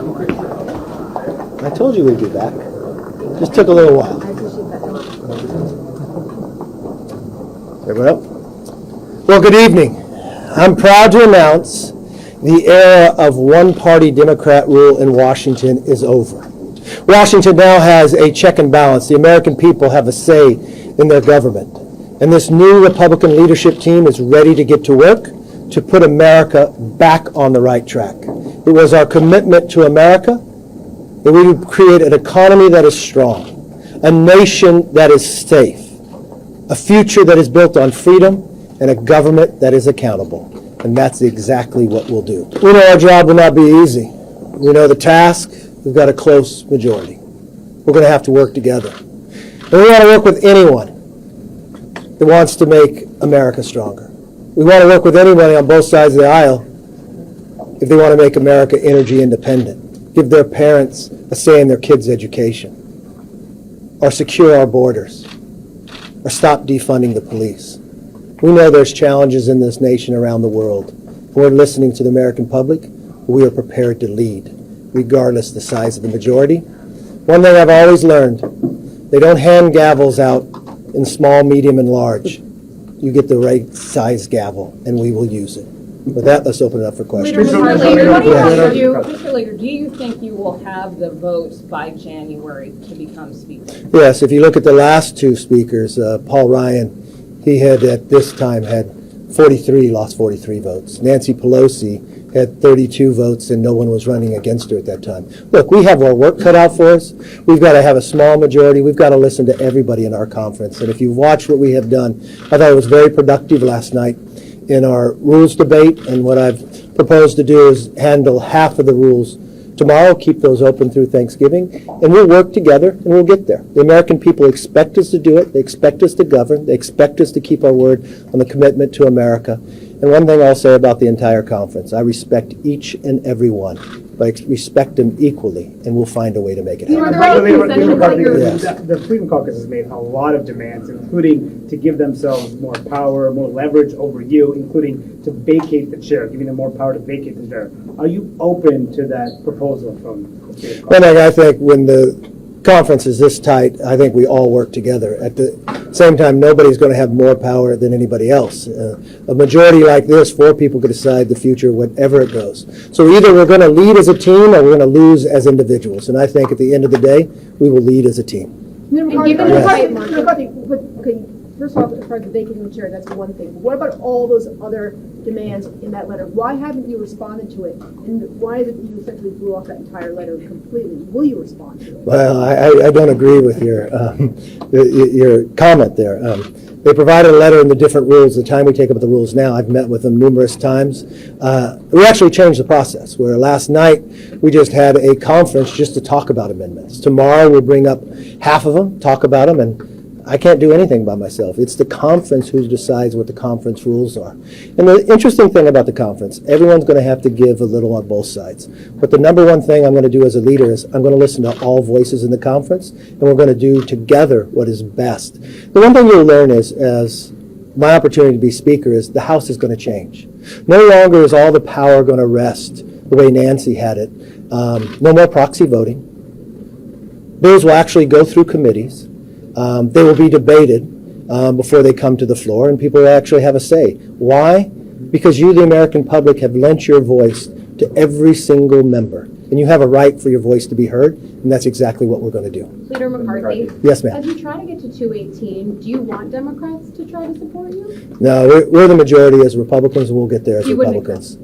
I told you we'd be back. Just took a little while. I appreciate that. Everyone up? Well, good evening. I'm proud to announce the era of one-party Democrat rule in Washington is over. Washington now has a check and balance. The American people have a say in their government. And this new Republican leadership team is ready to get to work to put America back on the right track. It was our commitment to America that we would create an economy that is strong, a nation that is safe, a future that is built on freedom, and a government that is accountable. And that's exactly what we'll do. We know our job will not be easy. We know the task. We've got a close majority. We're going to have to work together. And we want to work with anyone that wants to make America stronger. We want to work with anybody on both sides of the aisle if they want to make America energy independent, give their parents a say in their kids' education, or secure our borders, or stop defunding the police. We know there's challenges in this nation around the world. We're listening to the American public. We are prepared to lead, regardless the size of the majority. One thing I've always learned, they don't hand gavels out in small, medium, and large. You get the right size gavel, and we will use it. With that, let's open it up for questions. Mr. Leader, do you think you will have the votes by January to become Speaker? Yes, if you look at the last two speakers, Paul Ryan, he had at this time had 43, lost 43 votes. Nancy Pelosi had 32 votes, and no one was running against her at that time. Look, we have our work cut out for us. We've got to have a small majority. We've got to listen to everybody in our conference. And if you watch what we have done, I thought it was very productive last night in our rules debate. And what I've proposed to do is handle half of the rules tomorrow, keep those open through Thanksgiving, and we'll work together and we'll get there. The American people expect us to do it. They expect us to govern. They expect us to keep our word on the commitment to America. And one thing I'll say about the entire conference, I respect each and every one, but I respect them equally, and we'll find a way to make it happen. The Freedom Caucus has made a lot of demands, including to give themselves more power, more leverage over you, including to vacate the chair, giving them more power to vacate the chair. Are you open to that proposal from the Freedom Caucus? Well, I think when the conference is this tight, I think we all work together. At the same time, nobody's going to have more power than anybody else. A majority like this, 4 people could decide the future, whatever it goes. So either we're going to lead as a team or we're going to lose as individuals. And I think at the end of the day, we will lead as a team. First off, as far as the vacating the chair, that's one thing. But what about all those other demands in that letter? Why haven't you responded to it? And why is it that you essentially blew off that entire letter completely? Will you respond to it? Well, I don't agree with your comment there. They provided a letter in the different rules. The time we take up the rules now, I've met with them numerous times. We actually changed the process, where last night we just had a conference just to talk about amendments. Tomorrow we'll bring up half of them, talk about them, and I can't do anything by myself. It's the conference who decides what the conference rules are. And the interesting thing about the conference, everyone's going to have to give a little on both sides. But the number one thing I'm going to do as a leader is I'm going to listen to all voices in the conference, and we're going to do together what is best. The one thing you'll learn is, as my opportunity to be Speaker, is the House is going to change. No longer is all the power going to rest the way Nancy had it. No more proxy voting. Bills will actually go through committees. They will be debated before they come to the floor, and people will actually have a say. Why? Because you, the American public, have lent your voice to every single member, and you have a right for your voice to be heard, and that's exactly what we're going to do. Leader McCarthy? Yes, ma'am. As you try to get to 218, do you want Democrats to try to support you? No, we're the majority as Republicans, and we'll get there as You Republicans.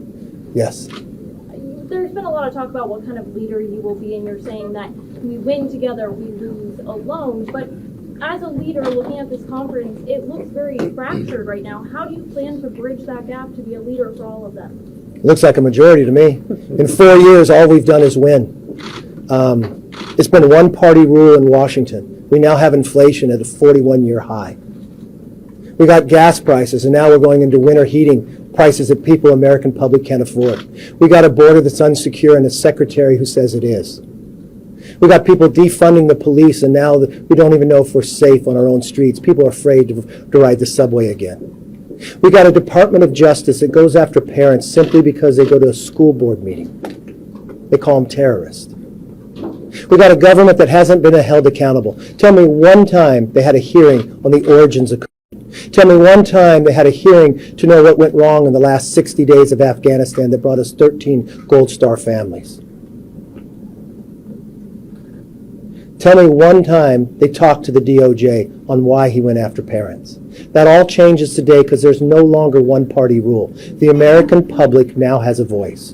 Yes. There's been a lot of talk about what kind of leader you will be, and you're saying that we win together, we lose alone, but as a leader looking at this conference, it looks very fractured right now. How do you plan to bridge that gap to be a leader for all of them? It looks like a majority to me. In 4 years, all we've done is win. It's been one-party rule in Washington. We now have inflation at a 41-year high. We got gas prices, and now we're going into winter heating prices that people, American public, can't afford. We got a border that's unsecure and a secretary who says it is. We got people defunding the police, and now we don't even know if we're safe on our own streets. People are afraid to ride the subway again. We got a Department of Justice that goes after parents simply because they go to a school board meeting. They call them terrorists. We got a government that hasn't been held accountable. Tell me one time they had a hearing on the origins of COVID. Tell me one time they had a hearing to know what went wrong in the last 60 days of Afghanistan that brought us 13 Gold Star families. Tell me one time they talked to the DOJ on why he went after parents. That all changes today because there's no longer one-party rule. The American public now has a voice.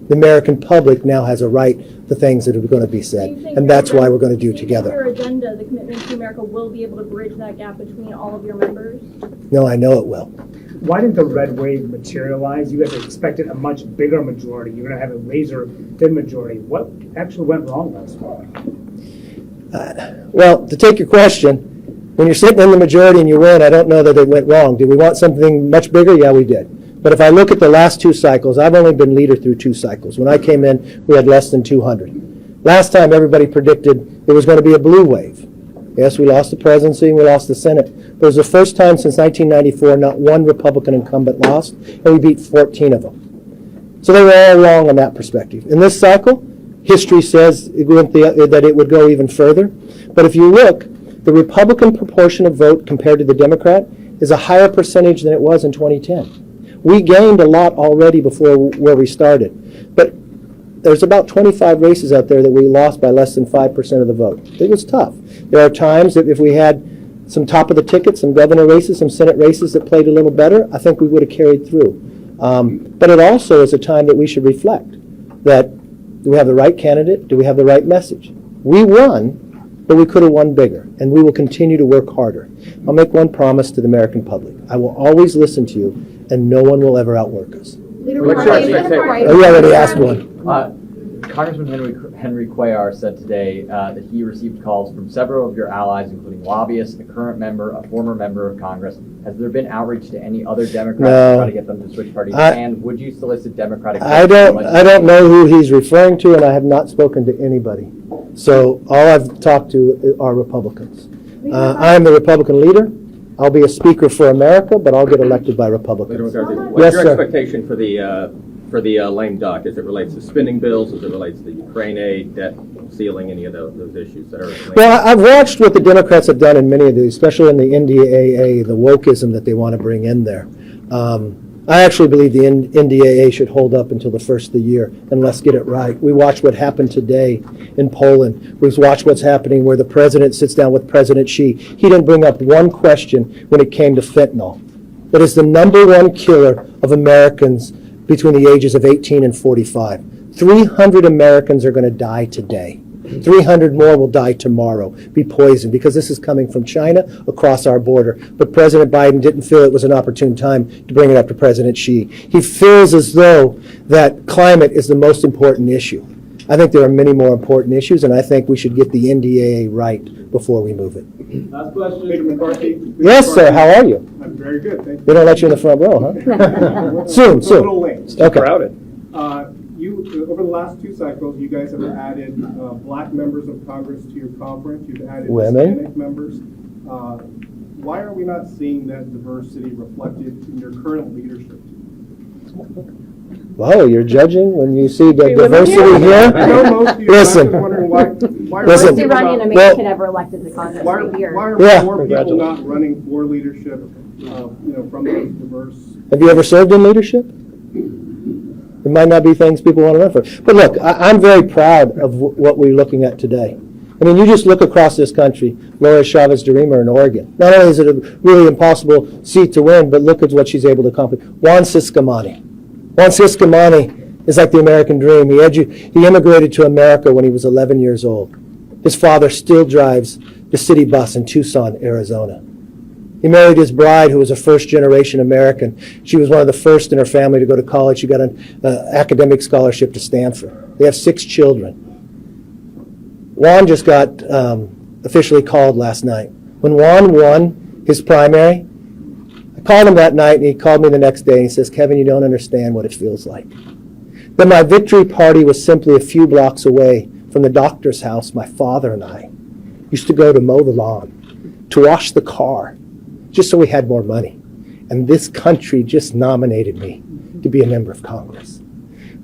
The American public now has a right to things that are going to be said, and that's why we're going to do together. Your agenda, the Commitment to America, will be able to bridge that gap between all of your members? No, I know it will. Why didn't the red wave materialize? You guys expected a much bigger majority. You're going to have a razor thin majority. What actually went wrong last fall? Well, to take your question, when you're sitting in the majority and you win, I don't know that it went wrong. Did we want something much bigger? Yeah, we did. But if I look at the last two cycles, I've only been leader through two cycles. When I came in, we had less than 200. Last time, everybody predicted it was going to be a blue wave. Yes, we lost the presidency and we lost the Senate. But it was the first time since 1994 not one Republican incumbent lost, and we beat 14 of them. So they were all wrong on that perspective. In this cycle, history says that it would go even further. But if you look, the Republican proportion of vote compared to the Democrat is a higher percentage than it was in 2010. We gained a lot already before where we started. But there's about 25 races out there that we lost by less than 5% of the vote. It was tough. There are times that if we had some top of the ticket, some governor races, some Senate races that played a little better, I think we would have carried through. But it also is a time that we should reflect that do we have the right candidate? Do we have the right message? We won, but we could have won bigger, and we will continue to work harder. I'll make one promise to the American public. I will always listen to you, and no one will ever outwork us. What's your expectation? Oh, you already asked one. Congressman Henry Cuellar said today that he received calls from several of your allies, including lobbyists, a current member, a former member of Congress. Has there been outreach to any other Democrats to try to get them to switch parties? And would you solicit Democratic? I don't know who he's referring to, and I have not spoken to anybody. So all I've talked to are Republicans. I am the Republican leader. I'll be a speaker for America, but I'll get elected by Republicans. What's Yes, your sir. expectation for the lame duck as it relates to spending bills, as it relates to Ukraine aid, debt ceiling, any of those issues that are? Well, I've watched what the Democrats have done in many of these, especially in the NDAA, the wokeism that they want to bring in there. I actually believe the NDAA should hold up until the first of the year, and let's get it right. We watched what happened today in Poland. We've watched what's happening where the president sits down with President Xi. He didn't bring up one question when it came to fentanyl. That is the number one killer of Americans between the ages of 18 and 45. 300 Americans are going to die today. 300 more will die tomorrow, be poisoned, because this is coming from China across our border. But President Biden didn't feel it was an opportune time to bring it up to President Xi. He feels as though that climate is the most important issue. I think there are many more important issues, and I think we should get the NDAA right before we move it. Last question. Mr. McCarthy. Yes, sir. How are you? I'm very good, thank you. They don't let you in the front row, huh? Soon. It's a little late. Okay. Over the last two cycles, you guys have added black members of Congress to your conference. You've added Women. Hispanic members. Why are we not seeing that diversity reflected in your current leadership? Whoa, you're judging when you see the diversity here? I know most of you. Listen. I'm just wondering why Listen. are people Running a not, man can ever elected to Congress right here. why Yeah. are more people not running for leadership? From those diverse. Have you ever served in leadership? It might not be things people want to run for. But look, I'm very proud of what we're looking at today. I mean, you just look across this country, Laura Chavez-DeRemer in Oregon. Not only is it a really impossible seat to win, but look at what she's able to accomplish. Juan Ciscomani. Juan Ciscomani is like the American dream. He immigrated to America when he was 11 years old. His father still drives the city bus in Tucson, Arizona. He married his bride, who was a first-generation American. She was one of the first in her family to go to college. She got an academic scholarship to Stanford. They have 6 children. Juan just got officially called last night. When Juan won his primary, I called him that night, and he called me the next day, and he says, "Kevin, you don't understand what it feels like." Then my victory party was simply a few blocks away from the doctor's house my father and I used to go to mow the lawn, to wash the car, just so we had more money. And this country just nominated me to be a member of Congress.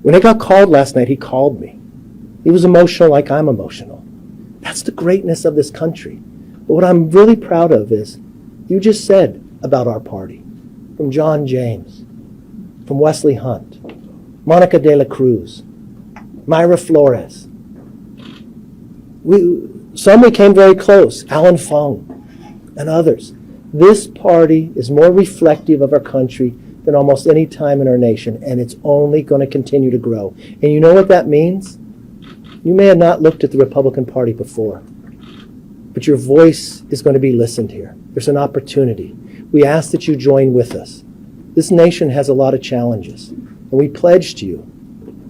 When I got called last night, he called me. He was emotional like I'm emotional. That's the greatness of this country. But what I'm really proud of is you just said about our party, from John James, from Wesley Hunt, Monica de la Cruz, Myra Flores. Some we came very close, Alan Fung and others. This party is more reflective of our country than almost any time in our nation, and it's only going to continue to grow. And you know what that means? You may have not looked at the Republican Party before, but your voice is going to be listened here. There's an opportunity. We ask that you join with us. This nation has a lot of challenges, and we pledge to you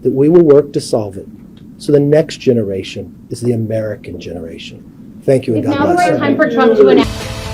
that we will work to solve it. So the next generation is the American generation. Thank you, and Is God now the bless. right time for Trump to announce?